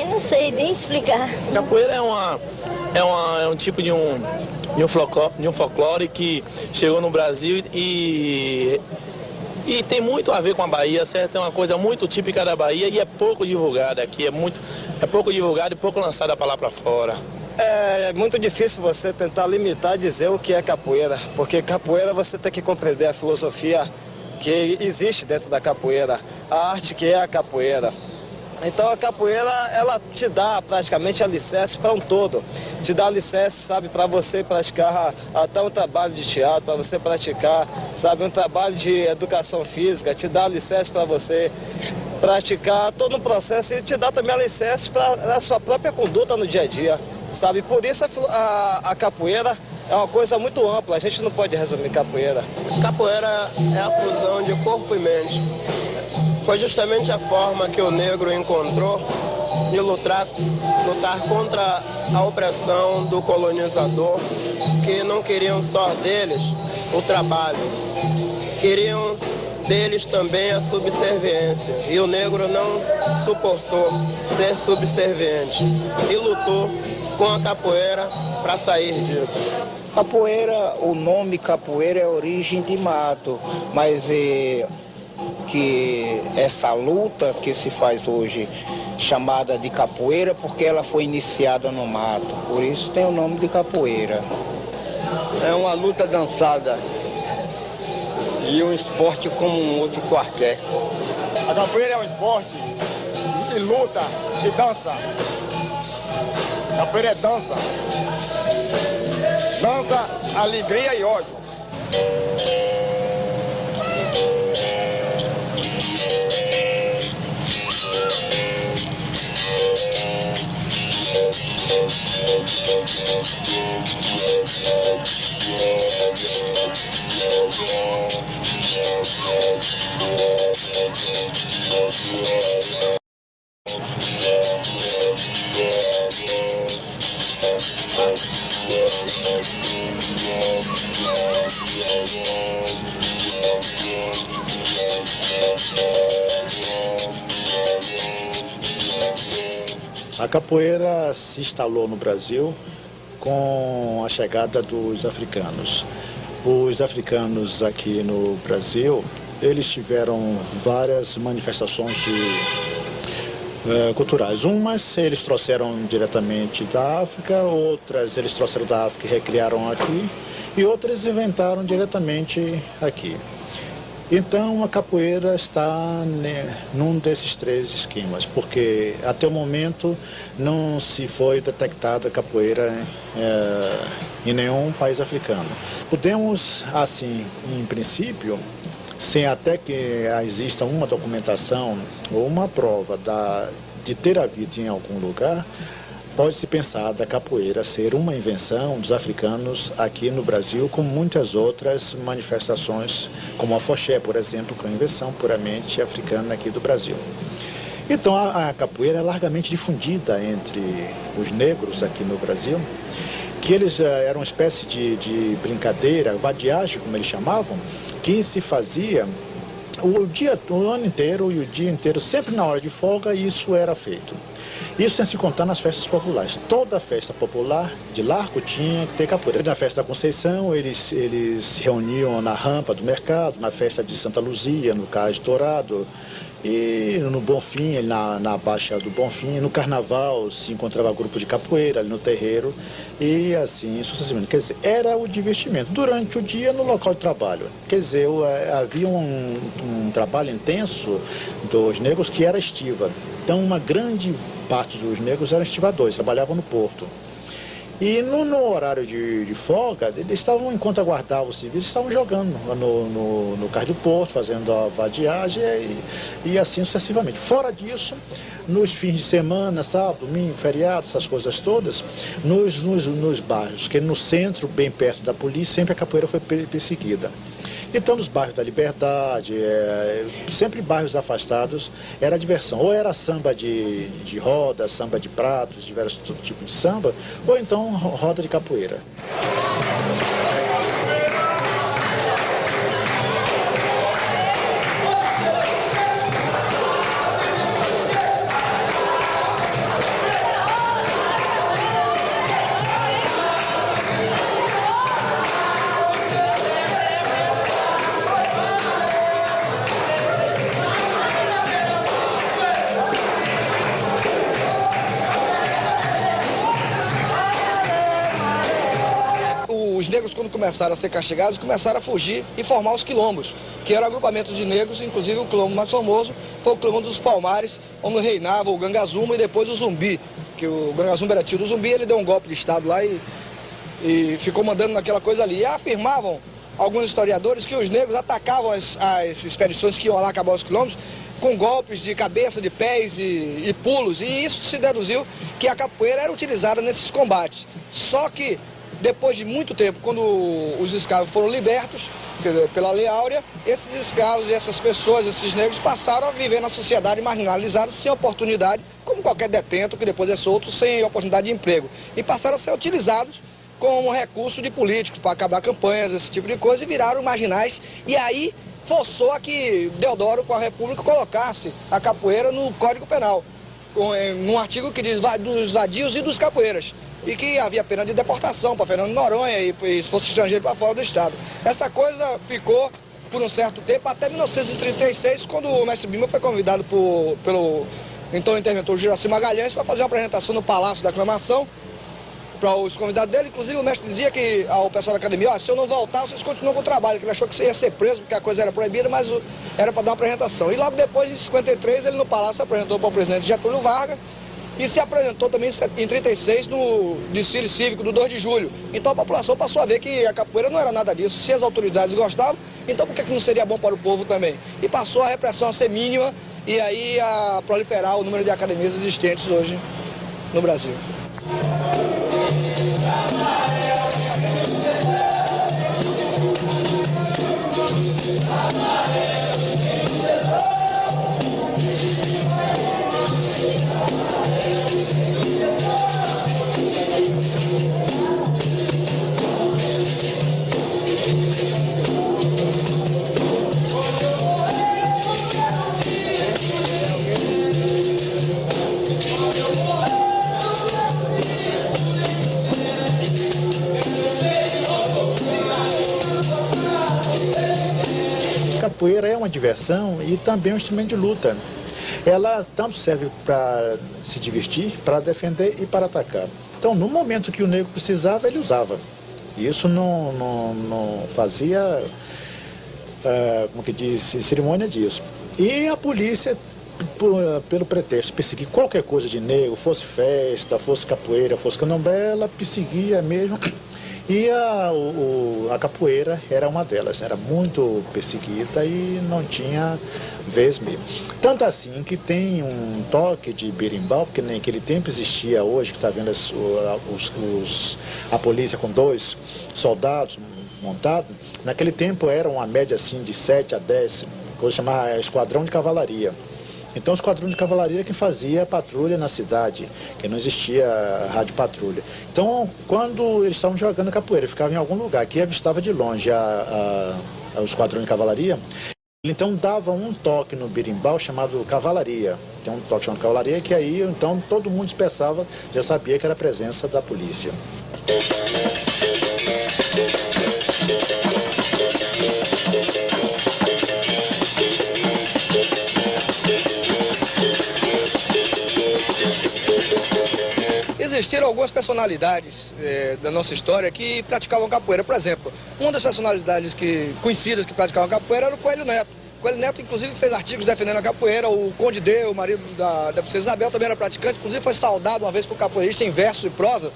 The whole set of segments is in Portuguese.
também não sei nem explicar. Capoeira é um tipo de um folclore que chegou no Brasil e tem muito a ver com a Bahia, certo? É uma coisa muito típica da Bahia e é pouco divulgada aqui, é pouco divulgada e pouco lançada para lá para fora. É muito difícil você tentar limitar e dizer o que é capoeira, porque capoeira você tem que compreender a filosofia que existe dentro da capoeira, a arte que é a capoeira. Então a capoeira, ela te dá praticamente alicerce para um todo. Te dá alicerce, sabe, para você praticar até um trabalho de teatro, para você praticar, sabe, um trabalho de educação física, te dá alicerce para você praticar todo um processo e te dá também alicerce para a sua própria conduta no dia a dia, sabe. Por isso a capoeira é uma coisa muito ampla, a gente não pode resumir capoeira. Capoeira é a fusão de corpo e mente. Foi justamente a forma que o negro encontrou de lutar contra a opressão do colonizador, que não queriam só deles o trabalho, queriam deles também a subserviência. E o negro não suportou ser subserviente e lutou com a capoeira para sair disso. Capoeira, o nome capoeira é origem de mato, mas que essa luta que se faz hoje, chamada de capoeira, porque ela foi iniciada no mato, por isso tem o nome de capoeira. É uma luta dançada e um esporte como um outro qualquer. A capoeira é um esporte de luta, de dança. Capoeira é dança. Dança, alegria e ódio. A capoeira se instalou no Brasil com a chegada dos africanos. Os africanos aqui no Brasil, eles tiveram várias manifestações culturais. Umas eles trouxeram diretamente da África, outras eles trouxeram da África e recriaram aqui, e outras inventaram diretamente aqui. Então a capoeira está num desses três esquemas, porque até o momento não se foi detectada capoeira em nenhum país africano. Podemos, assim, em princípio, sem até que exista uma documentação ou uma prova de ter havido em algum lugar, pode-se pensar da capoeira ser uma invenção dos africanos aqui no Brasil, como muitas outras manifestações, como a afoxé, por exemplo, que é uma invenção puramente africana aqui do Brasil. Então a capoeira é largamente difundida entre os negros aqui no Brasil, que eles eram uma espécie de brincadeira, vadiagem, como eles chamavam, que se fazia o ano inteiro e o dia inteiro, sempre na hora de folga, isso era feito. Isso sem se contar nas festas populares. Toda festa popular de Largo tinha que ter capoeira. Na festa da Conceição, eles se reuniam na rampa do mercado, na festa de Santa Luzia, no Cais Dourado, e no Bonfim, na Baixa do Bonfim, no Carnaval se encontrava grupo de capoeira ali no terreiro, e assim sucessivamente. Quer dizer, era o divertimento durante o dia no local de trabalho. Quer dizer, havia um trabalho intenso dos negros que era estiva. Então uma grande parte dos negros eram estivadores, trabalhavam no porto. E no horário de folga, eles estavam, enquanto aguardavam o serviço, estavam jogando no cais do porto, fazendo a vadiagem e assim sucessivamente. Fora disso, nos fins de semana, sábado, domingo, feriado, essas coisas todas, nos bairros, que no centro, bem perto da polícia, sempre a capoeira foi perseguida. Então, nos bairros da Liberdade, sempre bairros afastados, era diversão. Ou era samba de roda, samba de pratos, diversos tipos de samba, ou então roda de capoeira. os negros, quando começaram a ser castigados, começaram a fugir e formar os quilombos, que era agrupamento de negros, inclusive o quilombo mais famoso foi o quilombo dos Palmares, onde reinava o Gangazumba e depois o Zumbi, que o Gangazumba era tio do Zumbi, ele deu um golpe de Estado lá e ficou mandando naquela coisa ali. E afirmavam alguns historiadores que os negros atacavam as expedições que iam lá acabar os quilombos com golpes de cabeça, de pés e pulos, e isso se deduziu que a capoeira era utilizada nesses combates. Só que, depois de muito tempo, quando os escravos foram libertos pela Lei Áurea, esses escravos e essas pessoas, esses negros, passaram a viver na sociedade marginalizada, sem oportunidade, como qualquer detento que depois é solto, sem oportunidade de emprego. E passaram a ser utilizados como recurso de políticos, para acabar campanhas, esse tipo de coisa, e viraram marginais. E aí forçou a que Deodoro, com a República, colocasse a capoeira no Código Penal, num artigo que diz dos vadios e dos capoeiras, e que havia pena de deportação para Fernando de Noronha e se fosse estrangeiro para fora do estado. Essa coisa ficou por um certo tempo, até 1936, quando o mestre Bimba foi convidado pelo então interventor Juraci Magalhães para fazer uma apresentação no Palácio da Aclamação para os convidados dele. Inclusive o mestre dizia que ao pessoal da academia, se eu não voltar, vocês continuam com o trabalho, que ele achou que você ia ser preso porque a coisa era proibida, mas era para dar uma apresentação. E logo depois, em 53, ele no Palácio se apresentou para o presidente Getúlio Vargas e se apresentou também em 36 no desfile cívico do 2 de julho. Então a população passou a ver que a capoeira não era nada disso. Se as autoridades gostavam, então por que não seria bom para o povo também? E passou a repressão a ser mínima e aí a proliferar o número de academias existentes hoje no Brasil. Capoeira é uma diversão e também um instrumento de luta. Ela tanto serve para se divertir, para defender e para atacar. Então, no momento que o negro precisava, ele usava. E isso não fazia, como que diz, cerimônia disso. E a polícia, pelo pretexto de perseguir qualquer coisa de negro, fosse festa, fosse capoeira, fosse candomblé, ela perseguia mesmo. E a capoeira era uma delas, era muito perseguida e não tinha vez mesmo. Tanto assim que tem um toque de berimbau, porque naquele tempo existia hoje, que está vendo a polícia com 2 soldados montados, naquele tempo era uma média assim de 7 a 10, coisa chamada esquadrão de cavalaria. Então, o esquadrão de cavalaria que fazia patrulha na cidade, que não existia rádio patrulha. Então, quando eles estavam jogando capoeira, ficava em algum lugar que avistava de longe o esquadrão de cavalaria, ele então dava um toque no berimbau chamado cavalaria. Tem um toque chamado cavalaria que aí, então, todo mundo dispersava, já sabia que era a presença da polícia. Existiram algumas personalidades da nossa história que praticavam capoeira. Por exemplo, uma das personalidades conhecidas que praticavam capoeira era o Coelho Neto. O Coelho Neto, inclusive, fez artigos defendendo a capoeira. O Conde D, o marido da princesa Isabel, também era praticante. Inclusive, foi saudado uma vez por capoeirista em verso e prosa.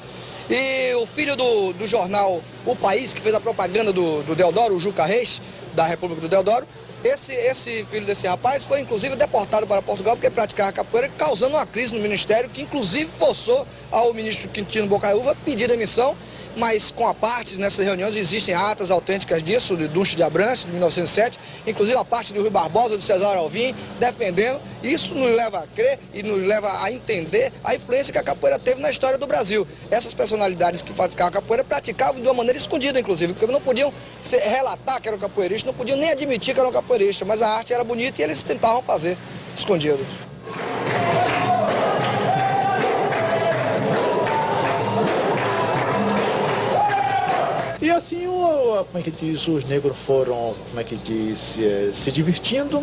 E o filho do jornal O País, que fez a propaganda do Deodoro, o Juca Reis, da República do Deodoro, esse filho desse rapaz foi, inclusive, deportado para Portugal porque praticava capoeira, causando uma crise no Ministério, que, inclusive, forçou ao ministro Quintino Bocaiúva a pedir demissão, mas com a parte, nessas reuniões, existem atas autênticas disso, de Ducho de Abrantes, de 1907, inclusive a parte do Rui Barbosa, do Cesar Alvim, defendendo. Isso nos leva a crer e nos leva a entender a influência que a capoeira teve na história do Brasil. Essas personalidades que praticavam capoeira praticavam de uma maneira escondida, inclusive, porque não podiam relatar que eram capoeiristas, não podiam nem admitir que eram capoeiristas, mas a arte era bonita e eles tentavam fazer escondido. E assim como é que diz, os negros foram, como é que diz, se divertindo,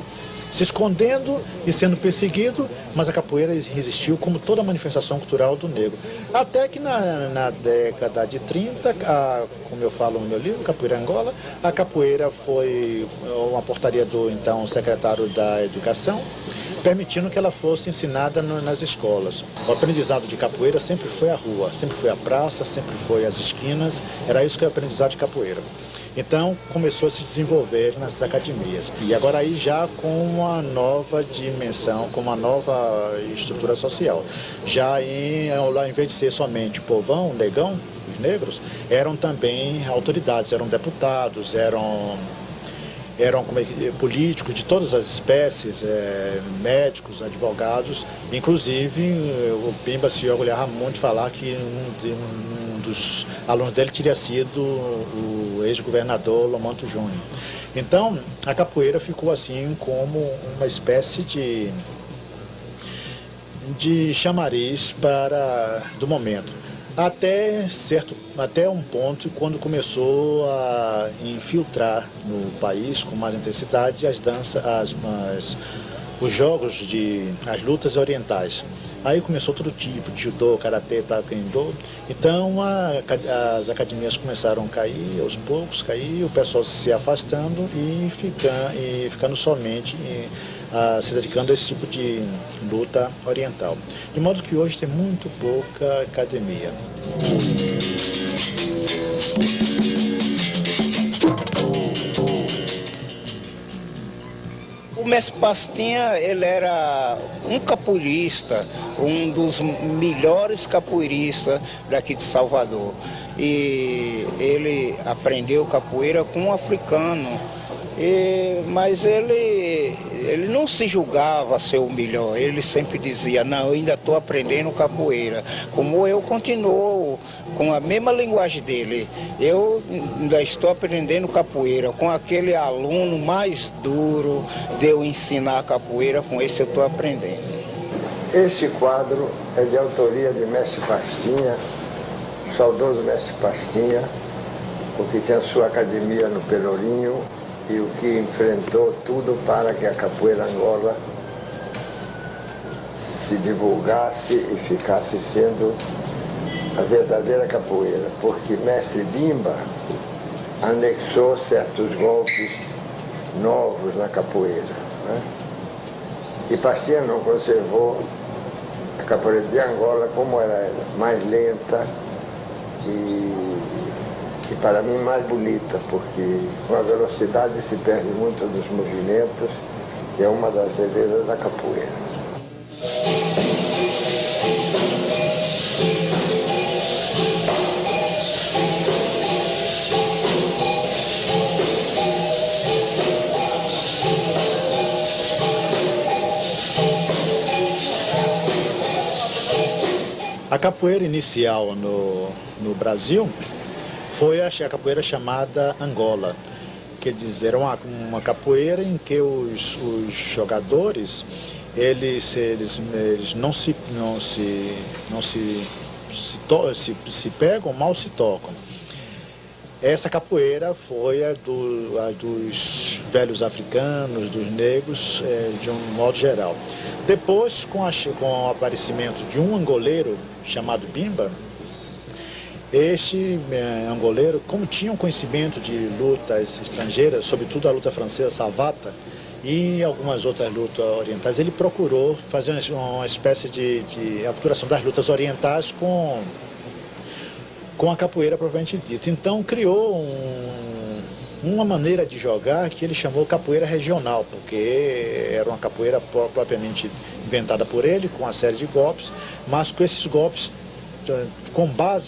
se escondendo e sendo perseguido, mas a capoeira resistiu como toda manifestação cultural do negro. Até que na década de 30, como eu falo no meu livro, Capoeira Angola, a capoeira foi uma portaria do então secretário da Educação, permitindo que ela fosse ensinada nas escolas. O aprendizado de capoeira sempre foi a rua, sempre foi a praça, sempre foi as esquinas, era isso que é o aprendizado de capoeira. Então começou a se desenvolver nas academias. E agora aí já com uma nova dimensão, com uma nova estrutura social. Já lá, em vez de ser somente o povão, o negão, os negros, eram também autoridades, eram deputados, eram políticos de todas as espécies, médicos, advogados. Inclusive, o Bimba se orgulhava muito de falar que um dos alunos dele teria sido o ex-governador Lomanto Júnior. Então, a capoeira ficou assim como uma espécie de chamariz do momento. Até um ponto quando começou a infiltrar no país com mais intensidade as danças, os jogos as lutas orientais. Aí começou todo tipo de judô, karatê, taekwondo. Então as academias começaram a cair, aos poucos cair, o pessoal se afastando e ficando somente se dedicando a esse tipo de luta oriental. De modo que hoje tem muito pouca academia. O mestre Pastinha, ele era um capoeirista, um dos melhores capoeiristas daqui de Salvador. E ele aprendeu capoeira com um africano. Mas ele não se julgava ser o melhor, ele sempre dizia, não, eu ainda estou aprendendo capoeira, como eu continuo com a mesma linguagem dele, eu ainda estou aprendendo capoeira, com aquele aluno mais duro de eu ensinar capoeira, com esse eu estou aprendendo. Este quadro é de autoria de mestre Pastinha, saudoso mestre Pastinha, o que tinha sua academia no Pelourinho, e o que enfrentou tudo para que a capoeira Angola se divulgasse e ficasse sendo a verdadeira capoeira, porque mestre Bimba anexou certos golpes novos na capoeira, né? E Pastinha não conservou a capoeira de Angola como era mais lenta e para mim mais bonita, porque com a velocidade se perde muito dos movimentos, que é uma das belezas da capoeira. A capoeira inicial no Brasil foi a capoeira chamada Angola, quer dizer, uma capoeira em que os jogadores eles não se pegam, mal se tocam. Essa capoeira foi a dos velhos africanos, dos negros, de um modo geral. Depois, com o aparecimento de um angoleiro chamado Bimba, este angoleiro, como tinha um conhecimento de lutas estrangeiras, sobretudo a luta francesa savata e algumas outras lutas orientais, ele procurou fazer uma espécie de apuração das lutas orientais com a capoeira propriamente dita. Então criou uma maneira de jogar que ele chamou capoeira regional, porque era uma capoeira propriamente inventada por ele, com uma série de golpes, mas com esses golpes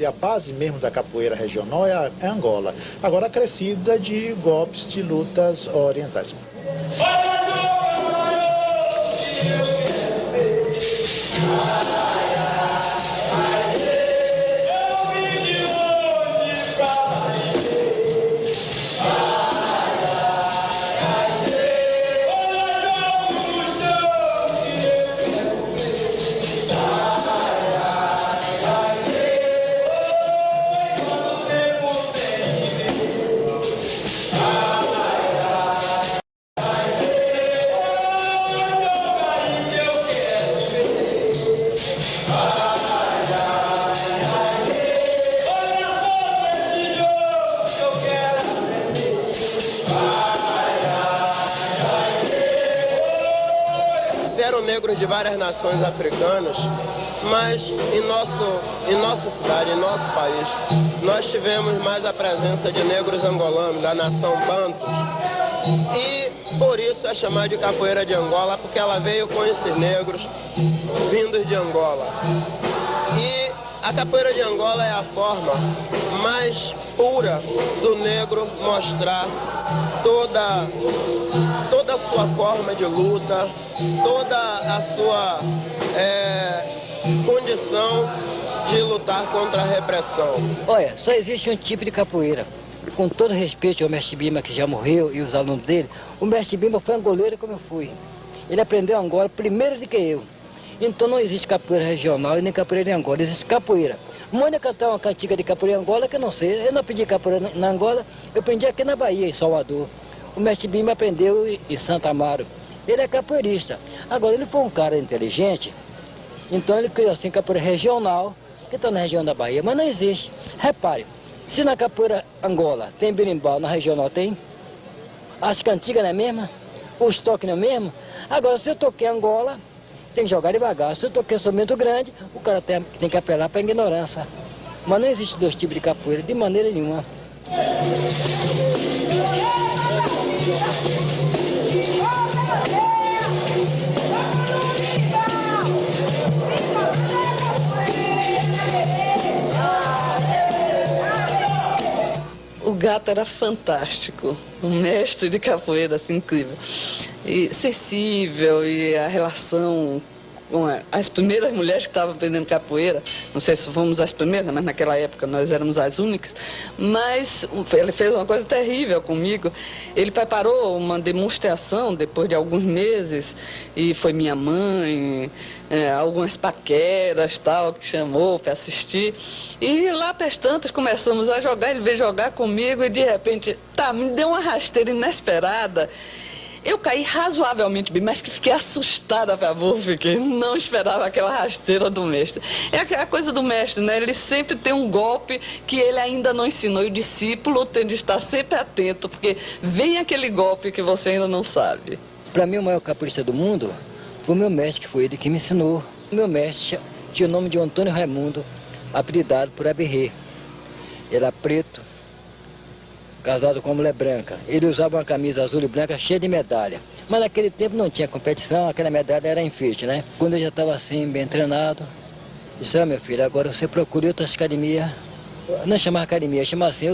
a base mesmo da capoeira regional é Angola, agora acrescida de golpes de lutas orientais. negros de várias nações africanas, mas em nossa cidade, em nosso país, nós tivemos mais a presença de negros angolanos, da nação Bantus. E por isso é chamada de capoeira de Angola, porque ela veio com esses negros vindos de Angola. E a capoeira de Angola é a forma mais pura do negro mostrar toda a sua forma de luta, toda a sua condição de lutar contra a repressão. Olha, só existe um tipo de capoeira. Com todo respeito ao mestre Bimba, que já morreu, e os alunos dele, o mestre Bimba foi angoleiro como eu fui. Ele aprendeu Angola primeiro do que eu. Então não existe capoeira regional e nem capoeira em Angola, existe capoeira. Manda cantar uma cantiga de capoeira em Angola que eu não sei. Eu não aprendi capoeira na Angola, eu aprendi aqui na Bahia, em Salvador. O mestre Bimba aprendeu em Santa Amaro. Ele é capoeirista. Agora, ele foi um cara inteligente, então ele criou assim capoeira regional, que está na região da Bahia, mas não existe. Repare, se na capoeira Angola tem berimbau, na regional tem, as cantigas não é mesma, os toques não é mesmo. Agora, se eu toquei Angola, tem que jogar devagar. Se eu toquei instrumento grande, o cara tem que apelar para a ignorância. Mas não existe dois tipos de capoeira, de maneira nenhuma. O gato era fantástico, um mestre de capoeira, assim, incrível. E sensível, e a relação com as primeiras mulheres que estavam aprendendo capoeira, não sei se fomos as primeiras, mas naquela época nós éramos as únicas, mas ele fez uma coisa terrível comigo. Ele preparou uma demonstração depois de alguns meses, e foi minha mãe, algumas paqueras, tal, que chamou para assistir. E lá pelas tantas começamos a jogar, ele veio jogar comigo e de repente, me deu uma rasteira inesperada. Eu caí razoavelmente bem, mas que fiquei assustada, porque não esperava aquela rasteira do mestre. É aquela coisa do mestre, né? Ele sempre tem um golpe que ele ainda não ensinou. E o discípulo tem de estar sempre atento, porque vem aquele golpe que você ainda não sabe. Para mim, o maior capoeirista do mundo foi o meu mestre, que foi ele que me ensinou. O meu mestre tinha o nome de Antônio Raimundo, apelidado por Aberrê. Ele era preto, casado com uma mulher branca. Ele usava uma camisa azul e branca cheia de medalha. Mas naquele tempo não tinha competição, aquela medalha era enfeite, né? Quando eu já estava assim, bem treinado, disse, meu filho, agora você procure outras academias, não chamar academia, chamar assim,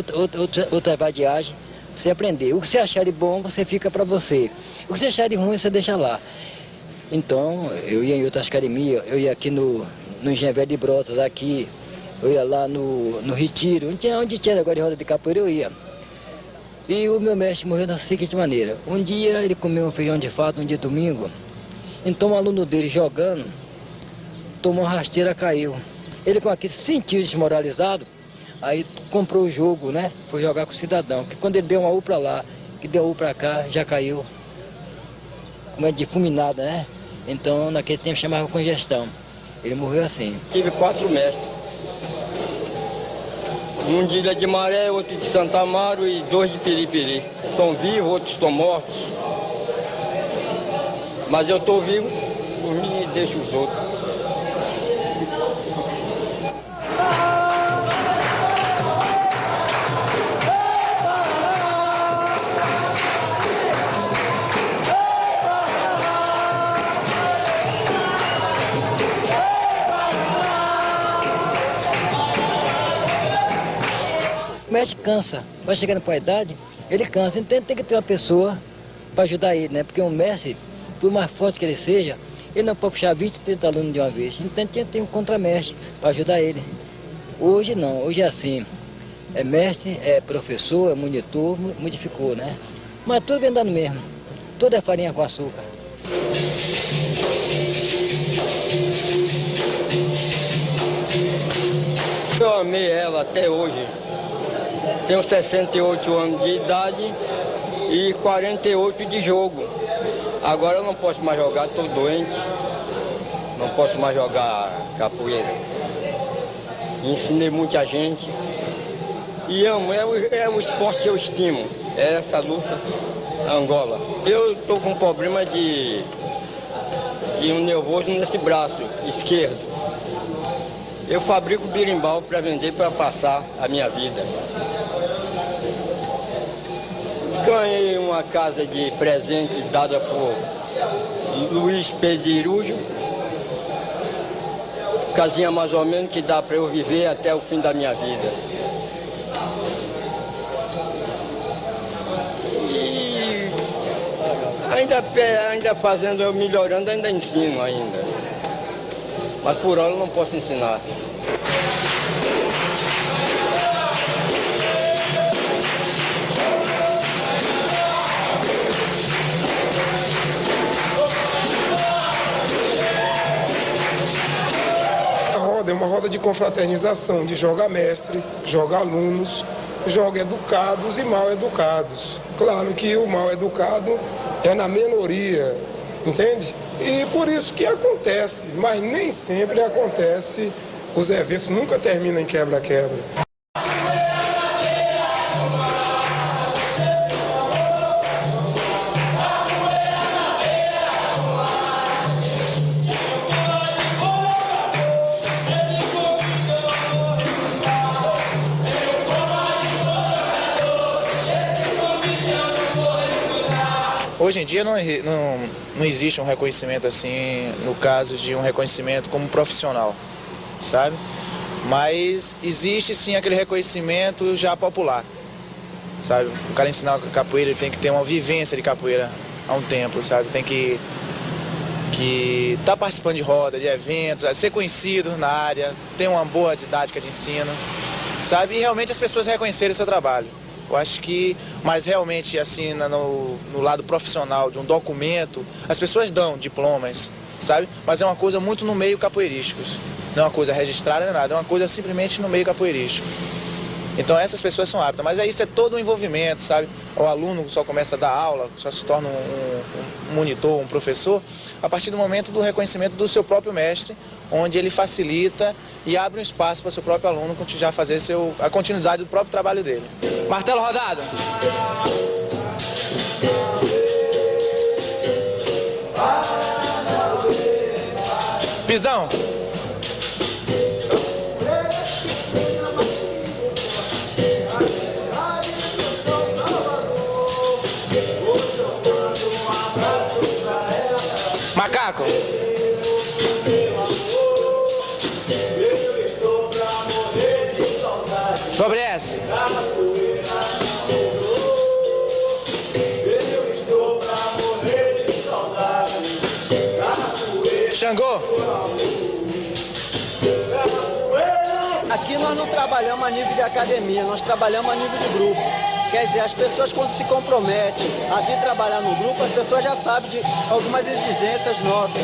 outra vadiagem, pra você aprender. O que você achar de bom, você fica para você. O que você achar de ruim, você deixa lá. Então, eu ia em outras academias, eu ia aqui no Engenho Velho de Brotas, aqui, eu ia lá no Retiro, onde tinha negócio de roda de capoeira, eu ia. E o meu mestre morreu da seguinte maneira. Um dia ele comeu um feijão de fato, um dia domingo. Então um aluno dele jogando, tomou uma rasteira, caiu. Ele com aquilo se sentiu desmoralizado, aí comprou o jogo, né? Foi jogar com o cidadão. Que quando ele deu uma U pra lá, que deu U pra cá, já caiu. Como é difuminada, né? Então naquele tempo chamava congestão. Ele morreu assim. Tive 4 mestres. Um de Ilha de Maré, outro de Santa Amaro e 2 de Piripiri. Estão vivos, outros estão mortos. Mas eu estou vivo, por mim e deixo os outros. O mestre cansa, vai chegando para a idade, ele cansa, então tem que ter uma pessoa para ajudar ele, né? Porque um mestre, por mais forte que ele seja, ele não pode puxar 20, 30 alunos de uma vez. Então tinha que ter um contramestre para ajudar ele. Hoje não, hoje é assim, é mestre, é professor, é monitor, modificou, né? Mas tudo vem dando mesmo, tudo é farinha com açúcar. Eu amei ela até hoje. Tenho 68 anos de idade e 48 de jogo. Agora eu não posso mais jogar, estou doente. Não posso mais jogar capoeira. Ensinei muita gente. E amo, é o esporte que eu estimo. É essa luta Angola. Eu estou com problema de e um nervoso nesse braço esquerdo. Eu fabrico berimbau para vender, para passar a minha vida. Ganhei uma casa de presente dada por Luiz Pedirujo. Casinha mais ou menos que dá para eu viver até o fim da minha vida. E ainda fazendo, eu melhorando, ainda ensino ainda. Mas por hora eu não posso ensinar. É uma roda de confraternização, de joga mestre, joga alunos, joga educados e mal educados. Claro que o mal educado é na minoria, entende? E por isso que acontece, mas nem sempre acontece, os eventos nunca terminam em quebra-quebra. Hoje em dia não existe um reconhecimento assim, no caso de um reconhecimento como profissional, sabe? Mas existe sim aquele reconhecimento já popular, sabe? O cara ensinar capoeira, ele tem que ter uma vivência de capoeira há um tempo, sabe? Tem que tá participando de roda, de eventos, ser conhecido na área, ter uma boa didática de ensino, sabe? E realmente as pessoas reconhecerem o seu trabalho. Eu acho que, mas realmente assim, no lado profissional de um documento, as pessoas dão diplomas, sabe? Mas é uma coisa muito no meio capoeirístico. Não é uma coisa registrada nem nada, é uma coisa simplesmente no meio capoeirístico. Então essas pessoas são aptas, mas isso é todo um envolvimento, sabe? O aluno só começa a dar aula, só se torna um monitor, um professor, a partir do momento do reconhecimento do seu próprio mestre, onde ele facilita e abre um espaço para o seu próprio aluno já fazer a continuidade do próprio trabalho dele. Martelo rodado! Pisão! Macaco! Sobre essa. Xangô. Aqui nós não trabalhamos a nível de academia, nós trabalhamos a nível de grupo. Quer dizer, as pessoas quando se comprometem a vir trabalhar no grupo, as pessoas já sabem de algumas exigências nossas.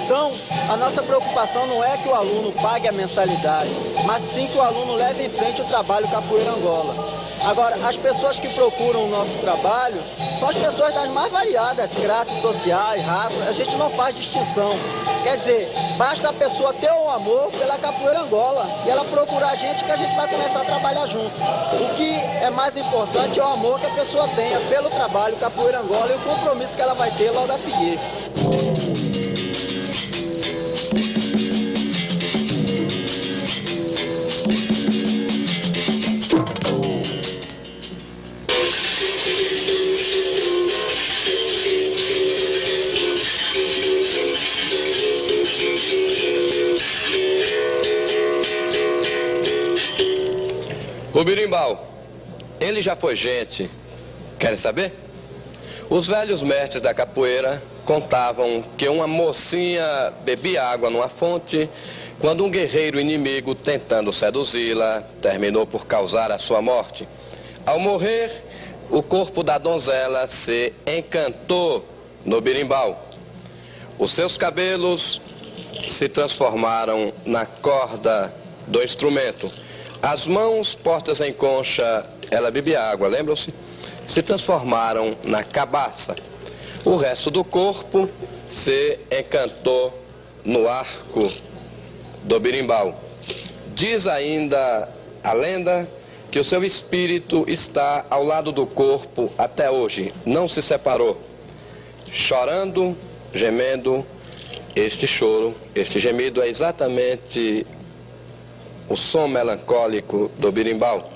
Então, a nossa preocupação não é que o aluno pague a mensalidade, mas sim que o aluno leve em frente o trabalho Capoeira Angola. Agora, as pessoas que procuram o nosso trabalho são as pessoas das mais variadas classes sociais, raças, a gente não faz distinção. Quer dizer, basta a pessoa ter um amor pela Capoeira Angola e ela procurar a gente que a gente vai começar a trabalhar junto. O que é mais importante é o amor que a pessoa tenha pelo trabalho Capoeira Angola e o compromisso que ela vai ter logo a seguir. O berimbau, ele já foi gente. Querem saber? Os velhos mestres da capoeira contavam que uma mocinha bebia água numa fonte quando um guerreiro inimigo, tentando seduzi-la, terminou por causar a sua morte. Ao morrer, o corpo da donzela se encantou no berimbau. Os seus cabelos se transformaram na corda do instrumento. As mãos postas em concha, ela bebia água, lembram-se? Se transformaram na cabaça. O resto do corpo se encantou no arco do berimbau. Diz ainda a lenda que o seu espírito está ao lado do corpo até hoje, não se separou, chorando, gemendo Este choro, este gemido é exatamente o som melancólico do berimbau.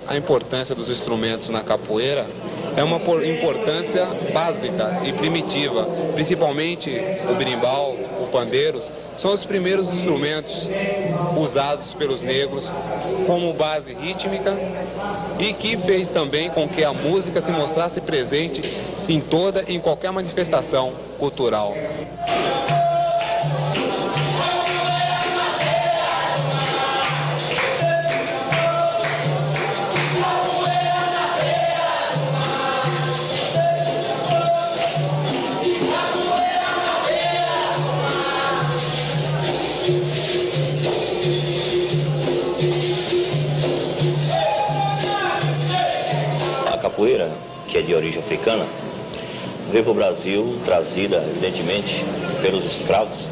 A importância dos instrumentos na capoeira é uma importância básica e primitiva, principalmente o berimbau, o pandeiro, são os primeiros instrumentos usados pelos negros como base rítmica e que fez também com que a música se mostrasse presente em qualquer manifestação cultural. A capoeira, que é de origem africana, veio para o Brasil trazida, evidentemente, pelos escravos,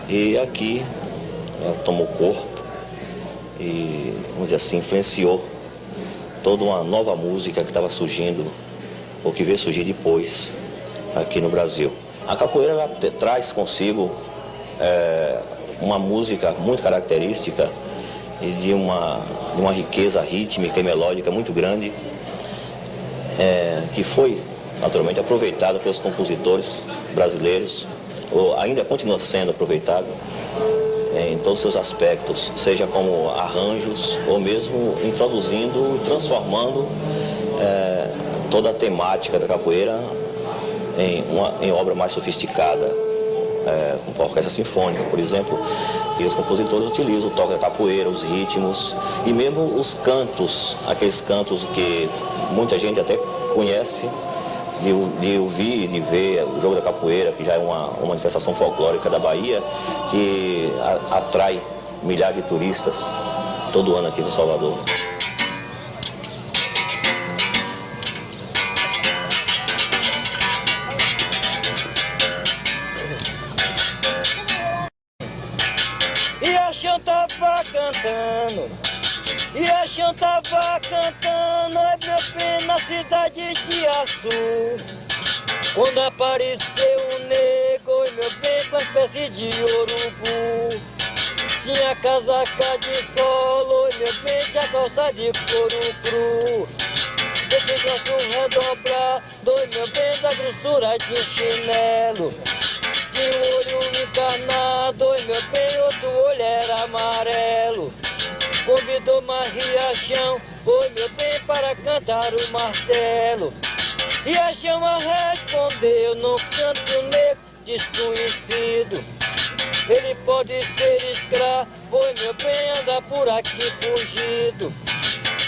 e aqui ela tomou corpo e, vamos dizer assim, influenciou toda uma nova música que estava surgindo, ou que veio surgir depois, aqui no Brasil. A capoeira ela traz consigo uma música muito característica e de uma riqueza rítmica e melódica muito grande, que foi naturalmente aproveitada pelos compositores brasileiros, ou ainda continua sendo aproveitado em todos os seus aspectos, seja como arranjos ou mesmo introduzindo e transformando toda a temática da capoeira em obra mais sofisticada, com a orquestra sinfônica, por exemplo, e os compositores utilizam o toque da capoeira, os ritmos e mesmo os cantos, aqueles cantos que muita gente até conhece de ouvir, de ver o jogo da capoeira, que já é uma manifestação folclórica da Bahia, que atrai milhares de turistas todo ano aqui no Salvador. E a chão tava cantando, e a chão tava cantando, é meu bem, na cidade de Açu. Quando apareceu um negro, meu bem, com a espécie de urubu. Tinha casaca de solo, meu bem, tinha calça de couro cru. Esse braço redobrado, meu bem, da grossura de um chinelo. Tinha um olho encarnado, meu bem, outro olho era amarelo. Convidou Riachão, oi meu bem, para cantar o martelo. Riachão respondeu no canto negro desconhecido. Ele pode ser escravo, oi meu bem, anda por aqui fugido.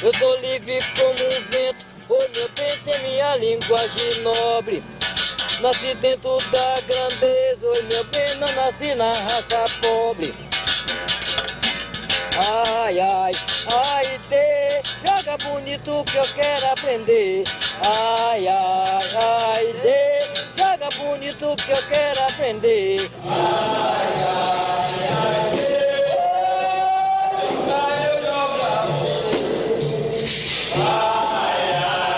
Eu sou livre como um vento, oi meu bem, tem minha linguagem nobre. Nasci dentro da grandeza, oi meu bem, não nasci na raça pobre. Ai, ai, ai, Dê, joga bonito que eu quero aprender. Ai, ai, ai, Dê, joga bonito que eu quero aprender. Ai, ai, ai, Dê, eu jogo bonito. Ai, ai,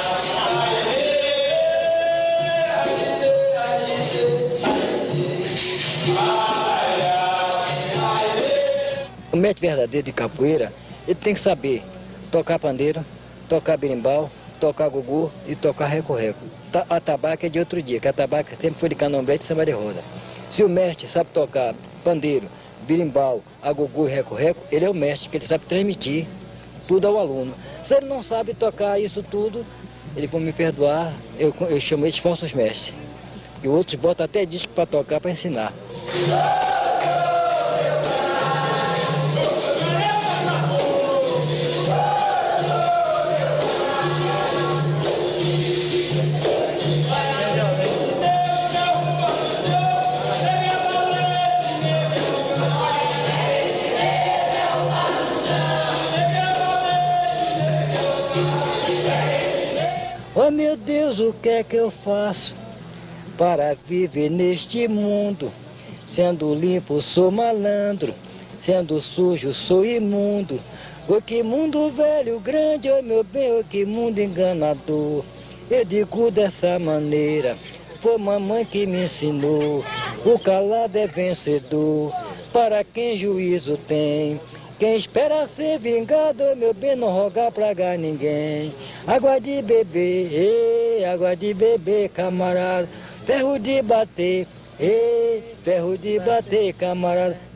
O mestre verdadeiro de capoeira, ele tem que saber tocar pandeiro, tocar berimbau, tocar gugu e tocar reco-reco. A tabaca é de outro dia, que a tabaca sempre foi de candomblé e de samba de roda. Se o mestre sabe tocar pandeiro, berimbau, gugu e reco-reco, ele é o mestre, que ele sabe transmitir tudo ao aluno. Se ele não sabe tocar isso tudo, ele vai me perdoar, eu chamo eles de falsos mestres. E outros botam até disco para tocar, para ensinar. Oh meu Deus, o que é que eu faço? para viver neste mundo. Sendo limpo, sou malandro, sendo sujo, sou imundo. Oh, que mundo velho, grande, oh meu bem, oh, que mundo enganador. Eu digo dessa maneira, foi mamãe que me ensinou. O calado é vencedor, para quem juízo tem. Quem espera ser vingado, oh, meu bem, não rogar praga ninguém. Água de beber, água de beber, camarada. Ferro de bater, ferro de bater, camarada.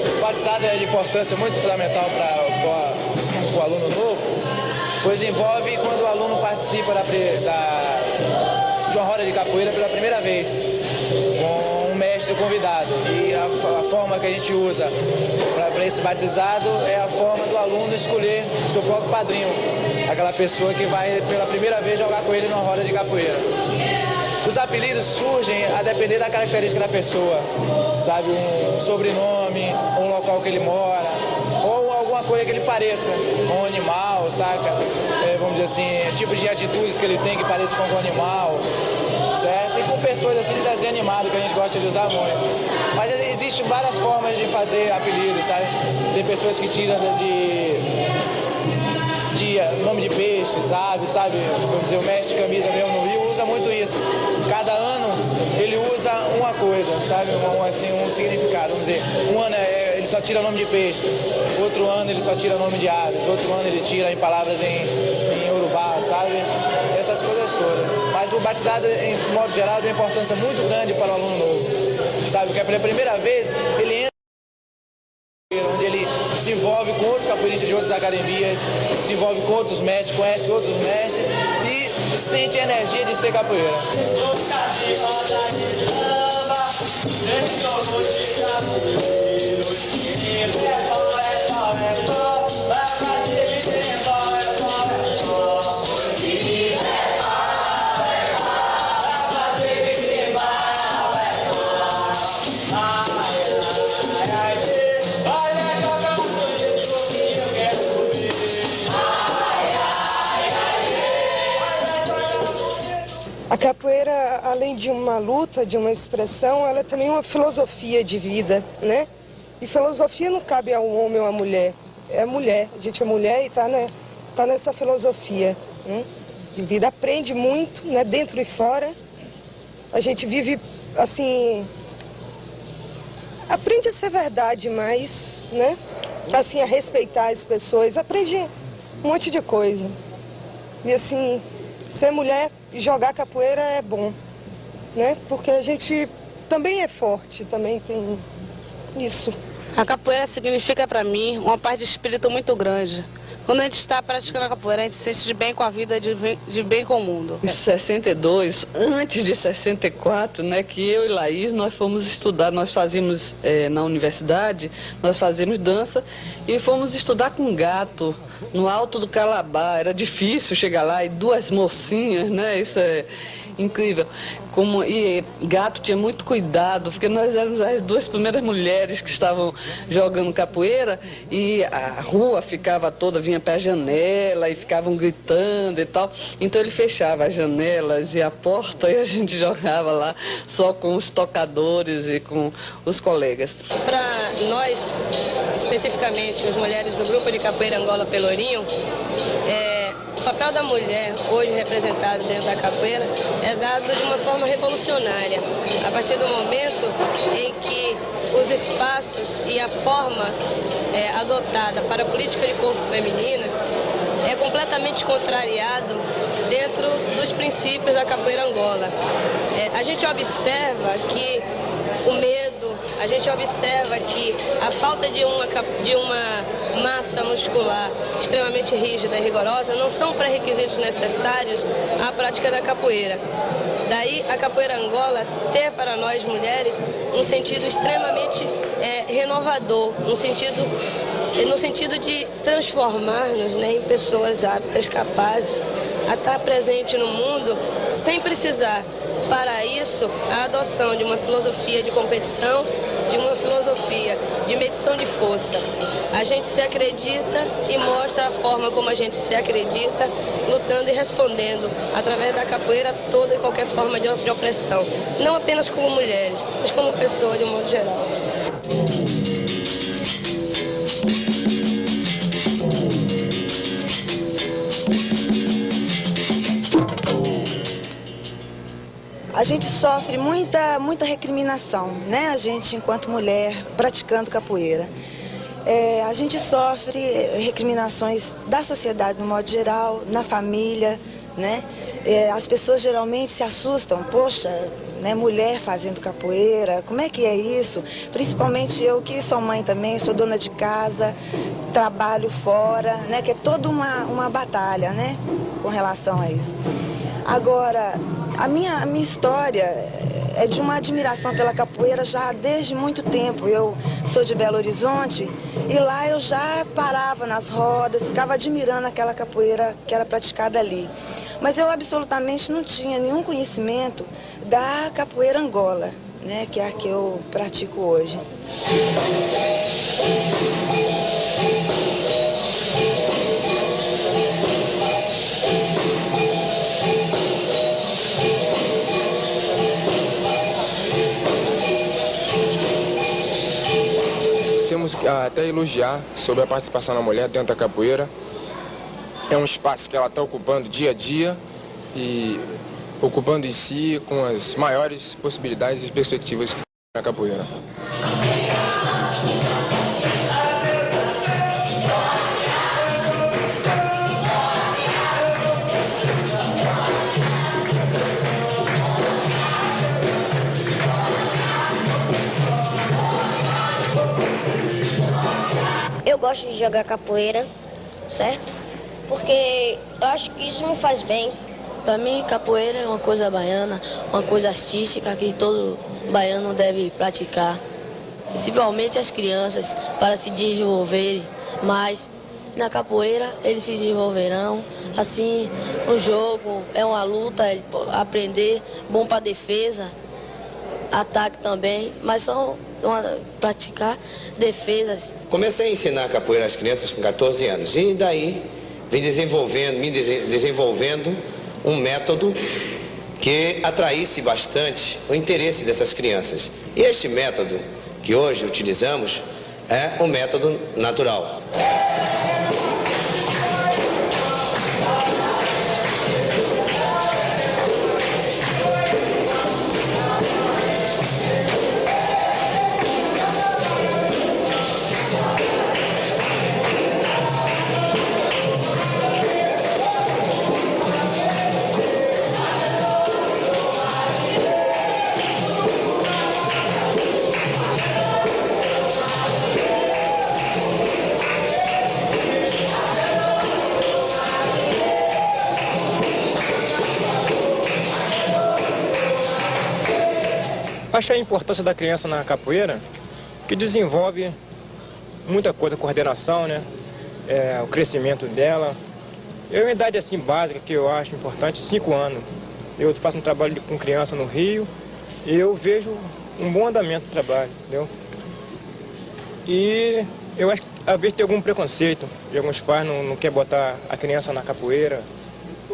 O batizado é de importância muito fundamental para o aluno novo, pois envolve quando o aluno participa de uma roda de capoeira pela primeira vez, com um mestre convidado. E a forma que a gente usa para esse batizado é a forma do aluno escolher seu próprio padrinho, aquela pessoa que vai pela primeira vez jogar com ele numa roda de capoeira. Os apelidos surgem a depender da característica da pessoa, sabe, um sobrenome, um local que ele mora, ou alguma coisa que ele pareça, um animal, saca? Vamos dizer assim, tipos de atitudes que ele tem que pareçam com um animal, certo? E por pessoas assim de desenho animado, que a gente gosta de usar muito. Mas existem várias formas de fazer apelidos, sabe? Tem pessoas que tiram de nome de peixes, aves, sabe? Vamos dizer, o mestre camisa mesmo no Rio usa muito isso. Cada ano ele usa uma coisa, sabe? Um significado. Vamos dizer, um ano ele só tira nome de peixes, outro ano ele só tira nome de aves, outro ano ele tira em palavras em urubá, sabe? Essas coisas todas. Mas o batizado, em modo geral, tem uma importância muito grande para o aluno novo, sabe? Porque pela primeira vez ele entra onde ele se envolve com outros capoeiristas de outras academias, se envolve com outros mestres, conhece outros mestres e sente a energia de ser capoeira. A capoeira, além de uma luta, de uma expressão, ela é também uma filosofia de vida, né? E filosofia não cabe ao homem ou à mulher. É mulher, a gente é mulher e tá nessa filosofia, né? De vida. Aprende muito, né? Dentro e fora. A gente vive, assim... Aprende a ser verdade mais, né? Assim, a respeitar as pessoas. Aprende um monte de coisa. E assim, ser mulher... Jogar capoeira é bom, né? Porque a gente também é forte, também tem isso. A capoeira significa para mim uma paz de espírito muito grande. Quando a gente está praticando a capoeira, a gente se sente de bem com a vida, de bem com o mundo. Em 62, antes de 64, né, que eu e Laís, nós fomos estudar, nós fazíamos na universidade, nós fazíamos dança e fomos estudar com gato no alto do Calabar. Era difícil chegar lá e duas mocinhas, né, isso é incrível. E gato tinha muito cuidado, porque nós éramos as duas primeiras mulheres que estavam jogando capoeira e a rua ficava toda, vinha para a janela e ficavam gritando e tal. Então ele fechava as janelas e a porta e a gente jogava lá só com os tocadores e com os colegas. Para nós, especificamente as mulheres do grupo de capoeira Angola Pelourinho, o papel da mulher, hoje representado dentro da capoeira, é dado de uma forma revolucionária. A partir do momento em que os espaços e a forma adotada para a política de corpo feminina é completamente contrariado dentro dos princípios da capoeira Angola. A gente observa que o medo, a gente observa que a falta de uma massa muscular extremamente rígida e rigorosa não são pré-requisitos necessários à prática da capoeira. Daí a capoeira Angola ter para nós mulheres um sentido extremamente renovador, no sentido de transformar-nos, né, em pessoas aptas, capazes a estar presente no mundo sem precisar, para isso, a adoção de uma filosofia de competição, de uma filosofia de medição de força. A gente se acredita e mostra a forma como a gente se acredita, lutando e respondendo, através da capoeira, toda e qualquer forma de opressão. Não apenas como mulheres, mas como pessoas de um modo geral. A gente sofre muita recriminação, né? A gente, enquanto mulher, praticando capoeira. A gente sofre recriminações da sociedade, no modo geral, na família, né? As pessoas geralmente se assustam, poxa, né, mulher fazendo capoeira, como é que é isso? Principalmente eu que sou mãe também, sou dona de casa, trabalho fora, né? Que é toda uma batalha, né? Com relação a isso. Agora, a minha história é de uma admiração pela capoeira já desde muito tempo. Eu sou de Belo Horizonte e lá eu já parava nas rodas, ficava admirando aquela capoeira que era praticada ali. Mas eu absolutamente não tinha nenhum conhecimento da capoeira Angola, né, que é a que eu pratico hoje. Temos até elogiar sobre a participação da mulher dentro da capoeira. É um espaço que ela está ocupando dia a dia e ocupando em si com as maiores possibilidades e perspectivas que tem na capoeira. Eu gosto de jogar capoeira, certo? Porque eu acho que isso me faz bem. Para mim, capoeira é uma coisa baiana, uma coisa artística que todo baiano deve praticar. Principalmente as crianças, para se desenvolverem mais. Na capoeira, eles se desenvolverão. Assim, o jogo é uma luta, aprender, bom para defesa, ataque também, mas só praticar defesas. Comecei a ensinar capoeira às crianças com 14 anos e daí vim desenvolvendo um método que atraísse bastante o interesse dessas crianças. E este método que hoje utilizamos é um método natural. Acho a importância da criança na capoeira, que desenvolve muita coisa, coordenação, né? O crescimento dela. É uma idade assim básica que eu acho importante, 5 anos. Eu faço um trabalho com criança no Rio e eu vejo um bom andamento do trabalho, entendeu? E eu acho que às vezes tem algum preconceito, e alguns pais não querem botar a criança na capoeira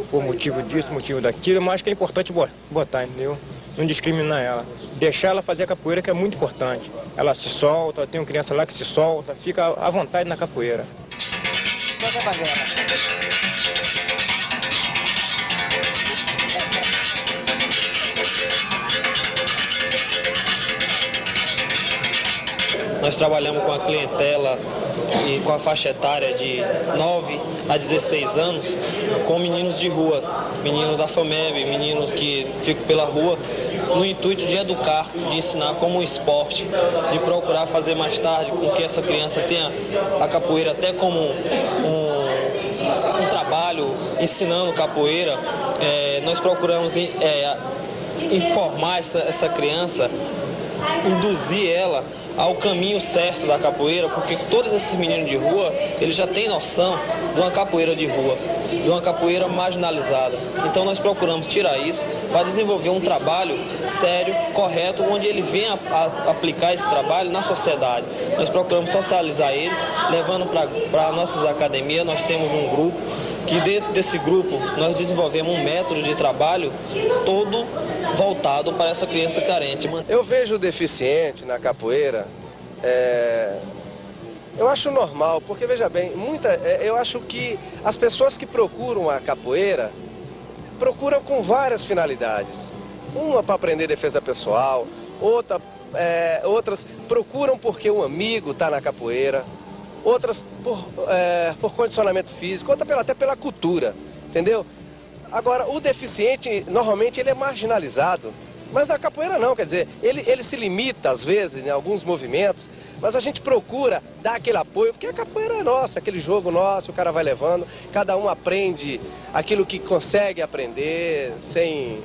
por motivo disso, motivo daquilo, mas acho que é importante botar, entendeu? Não discriminar ela. Deixar ela fazer a capoeira, que é muito importante. Ela se solta, tem uma criança lá que se solta, fica à vontade na capoeira. nós trabalhamos com a clientela e com a faixa etária de 9 a 16 anos, com meninos de rua, meninos da FAMEB, meninos que ficam pela rua, no intuito de educar, de ensinar como um esporte, de procurar fazer mais tarde com que essa criança tenha a capoeira até como um trabalho, ensinando capoeira. Nós procuramos informar essa criança, induzir ela ao caminho certo da capoeira, porque todos esses meninos de rua, eles já têm noção de uma capoeira de rua, de uma capoeira marginalizada. Então nós procuramos tirar isso para desenvolver um trabalho sério, correto, onde ele venha a aplicar esse trabalho na sociedade. Nós procuramos socializar eles, levando para nossas academias. Nós temos um grupo que dentro desse grupo nós desenvolvemos um método de trabalho todo voltado para essa criança carente. Eu vejo o deficiente na capoeira, eu acho normal, porque veja bem, eu acho que as pessoas que procuram a capoeira procuram com várias finalidades. Uma para aprender defesa pessoal, outras procuram porque um amigo está na capoeira, outras por condicionamento físico, outra até pela cultura, entendeu? Agora, o deficiente, normalmente, ele é marginalizado, mas na capoeira não, quer dizer, ele se limita, às vezes, em alguns movimentos, mas a gente procura dar aquele apoio, porque a capoeira é nossa, aquele jogo nosso, o cara vai levando, cada um aprende aquilo que consegue aprender, sem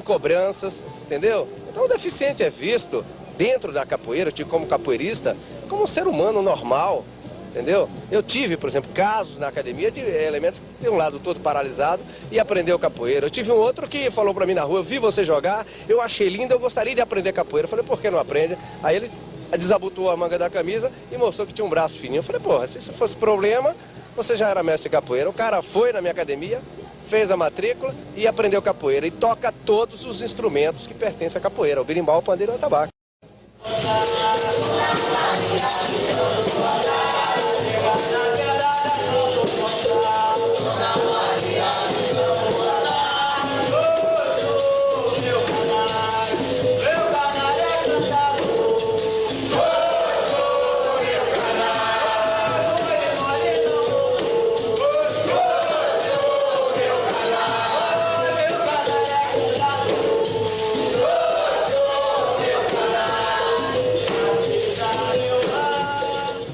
cobranças, entendeu? Então o deficiente é visto dentro da capoeira, como capoeirista, como um ser humano normal, entendeu? Eu tive, por exemplo, casos na academia de elementos que tem um lado todo paralisado e aprendeu capoeira. Eu tive um outro que falou pra mim na rua, eu vi você jogar, eu achei lindo, eu gostaria de aprender capoeira. Eu falei, por que não aprende? Aí ele desabotou a manga da camisa e mostrou que tinha um braço fininho. Eu falei, porra, se isso fosse problema, você já era mestre de capoeira. O cara foi na minha academia, fez a matrícula e aprendeu capoeira. E toca todos os instrumentos que pertencem à capoeira, o berimbau, o pandeiro e o atabaque.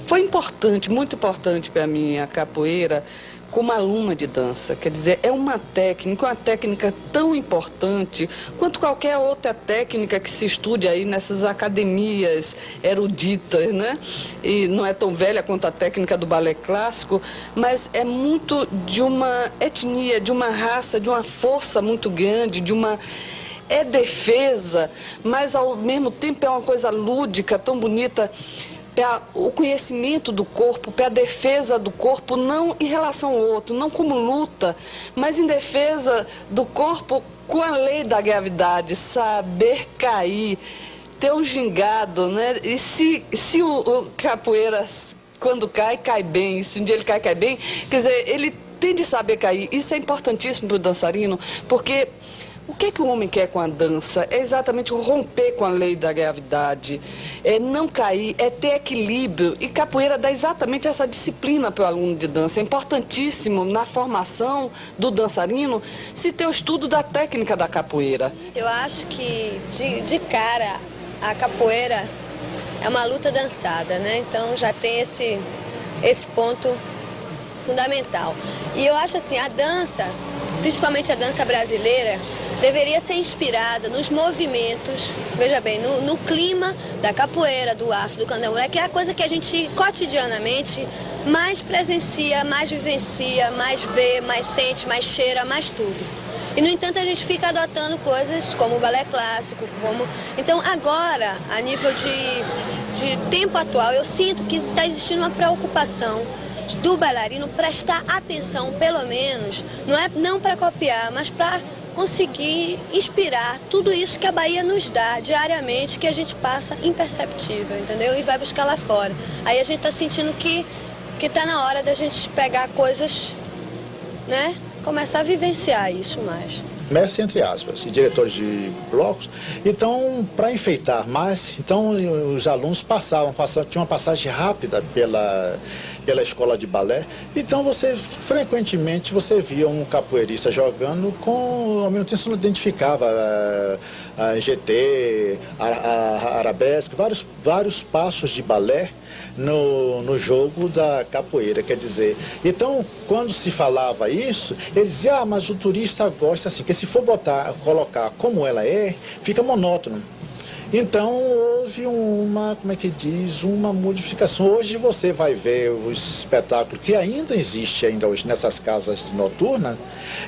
Foi importante, muito importante para mim a capoeira como aluna de dança. Quer dizer, é uma técnica tão importante quanto qualquer outra técnica que se estude aí nessas academias eruditas, né? E não é tão velha quanto a técnica do balé clássico, mas é muito de uma etnia, de uma raça, de uma força muito grande, é defesa, mas ao mesmo tempo é uma coisa lúdica, tão bonita. O conhecimento do corpo, para a defesa do corpo, não em relação ao outro, não como luta, mas em defesa do corpo com a lei da gravidade, saber cair, ter um gingado, né? E se o capoeira, quando cai, cai bem, e se um dia ele cai bem, quer dizer, ele tem de saber cair. Isso é importantíssimo para o dançarino, porque o que o homem quer com a dança? É exatamente romper com a lei da gravidade, é não cair, é ter equilíbrio. E capoeira dá exatamente essa disciplina para o aluno de dança. É importantíssimo na formação do dançarino se ter o estudo da técnica da capoeira. Eu acho que, de cara, a capoeira é uma luta dançada, né? Então já tem esse ponto fundamental. E eu acho assim, a dança, principalmente a dança brasileira, deveria ser inspirada nos movimentos, veja bem, no clima da capoeira, do afro, do candomblé, que é a coisa que a gente cotidianamente mais presencia, mais vivencia, mais vê, mais sente, mais cheira, mais tudo. E, no entanto, a gente fica adotando coisas como o balé clássico, Então, agora, a nível de tempo atual, eu sinto que está existindo uma preocupação do bailarino prestar atenção, pelo menos, não para copiar, mas para conseguir inspirar tudo isso que a Bahia nos dá diariamente, que a gente passa imperceptível, entendeu? E vai buscar lá fora. Aí a gente está sentindo que está na hora da gente pegar coisas, né? Começar a vivenciar isso mais. mestres entre aspas, e diretores de blocos. Então, para enfeitar mais, então os alunos tinham uma passagem rápida pela escola de balé. Então frequentemente você via um capoeirista jogando ao mesmo tempo você não identificava a GT, a arabesque, vários passos de balé no jogo da capoeira, quer dizer. Então, quando se falava isso, eles diziam, mas o turista gosta assim, que se for colocar como ela é, fica monótono. Então houve uma modificação. Hoje você vai ver o espetáculo que ainda existe hoje nessas casas noturnas,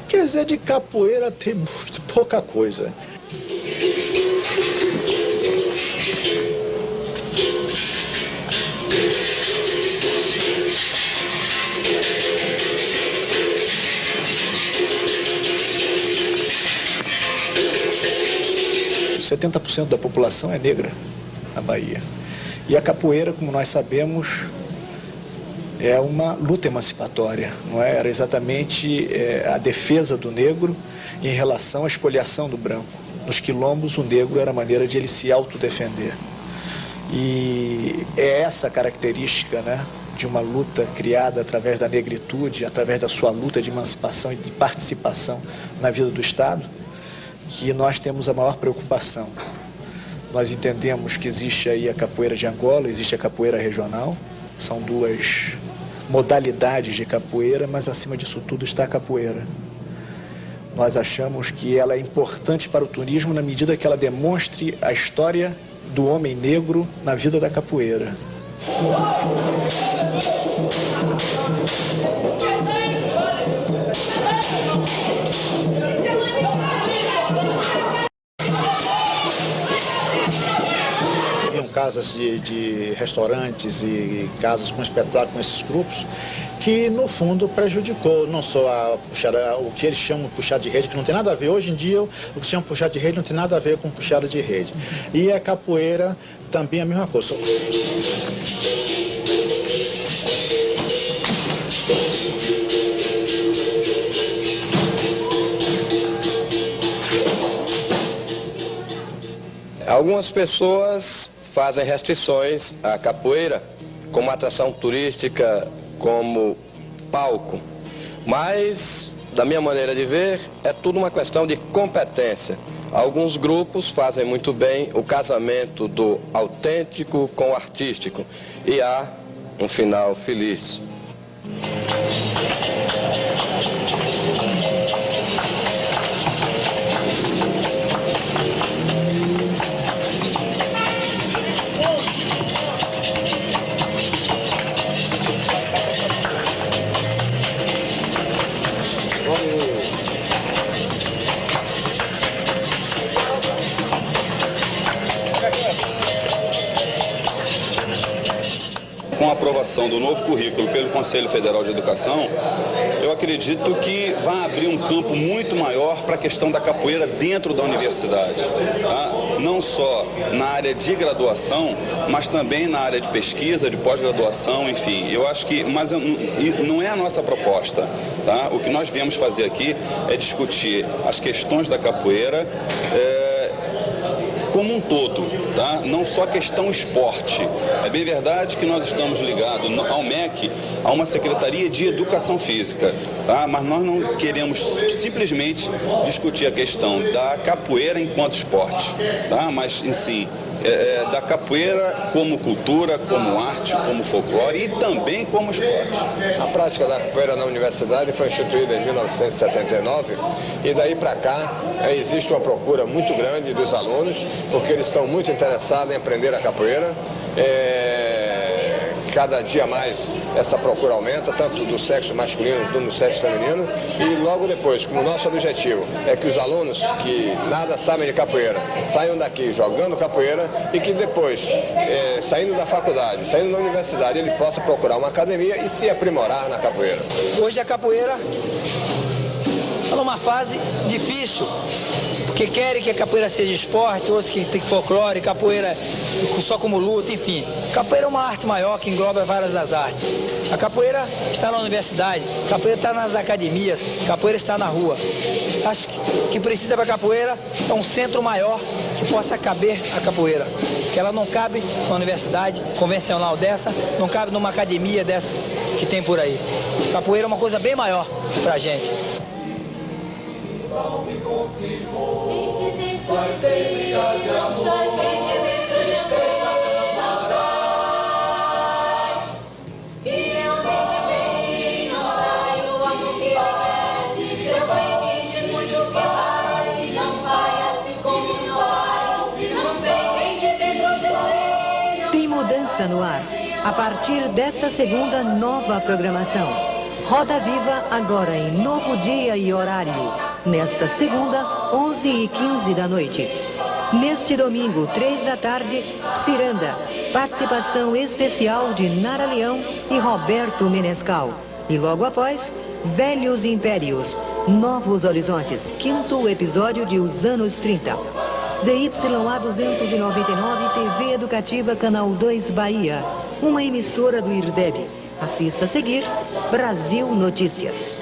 quer dizer, de capoeira tem muito pouca coisa. 70% da população é negra na Bahia. E a capoeira, como nós sabemos, é uma luta emancipatória, não é? Era exatamente a defesa do negro em relação à expoliação do branco. Nos quilombos, o negro era a maneira de ele se autodefender. E é essa característica, né, de uma luta criada através da negritude, através da sua luta de emancipação e de participação na vida do Estado, que nós temos a maior preocupação. Nós entendemos que existe aí a capoeira de Angola, existe a capoeira regional, são duas modalidades de capoeira, mas acima disso tudo está a capoeira. Nós achamos que ela é importante para o turismo na medida que ela demonstre a história do homem negro na vida da capoeira. Casas de restaurantes e casas com espetáculo com esses grupos, que no fundo prejudicou não só o que eles chamam de puxada de rede, que não tem nada a ver. Hoje em dia, o que chamam de puxada de rede não tem nada a ver com puxada de rede. E a capoeira também é a mesma coisa. Algumas pessoas fazem restrições à capoeira como atração turística, como palco. Mas, da minha maneira de ver, é tudo uma questão de competência. Alguns grupos fazem muito bem o casamento do autêntico com o artístico e há um final feliz. Com a aprovação do novo currículo pelo Conselho Federal de Educação, eu acredito que vai abrir um campo muito maior para a questão da capoeira dentro da universidade, tá? Não só na área de graduação, mas também na área de pesquisa, de pós-graduação, enfim. Eu acho que, mas não é a nossa proposta, tá? O que nós viemos fazer aqui é discutir as questões da capoeira como um todo, tá? Não só a questão esporte. É bem verdade que nós estamos ligados ao MEC, a uma Secretaria de Educação Física, tá? Mas nós não queremos simplesmente discutir a questão da capoeira enquanto esporte, tá? Mas, em si, da capoeira como cultura, como arte, como folclore e também como esporte. A prática da capoeira na universidade foi instituída em 1979 e daí para cá existe uma procura muito grande dos alunos, porque eles estão muito interessados em aprender a capoeira. Cada dia mais essa procura aumenta, tanto do sexo masculino como do sexo feminino. E logo depois, como o nosso objetivo é que os alunos que nada sabem de capoeira saiam daqui jogando capoeira e que depois, saindo da faculdade, saindo da universidade, ele possa procurar uma academia e se aprimorar na capoeira. Hoje a capoeira está numa fase difícil, porque querem que a capoeira seja esporte, outros que tem folclore, capoeira só como luta, enfim. Capoeira é uma arte maior que engloba várias das artes. A capoeira está na universidade, a capoeira está nas academias, a capoeira está na rua. Acho que precisa para a capoeira é um centro maior que possa caber a capoeira. Que ela não cabe numa universidade convencional dessa, não cabe numa academia dessa que tem por aí. Capoeira é uma coisa bem maior para a gente. Tem mudança no ar. A partir desta segunda, nova programação. Roda Viva agora em novo dia e horário. Nesta segunda, 11h15 da noite. Neste domingo, 3 da tarde, Ciranda. Participação especial de Nara Leão e Roberto Menescal. E logo após, Velhos Impérios, Novos Horizontes, 5º episódio de Os Anos 30. ZYA 299, TV Educativa, Canal 2 Bahia. Uma emissora do IRDEB. Assista a seguir, Brasil Notícias.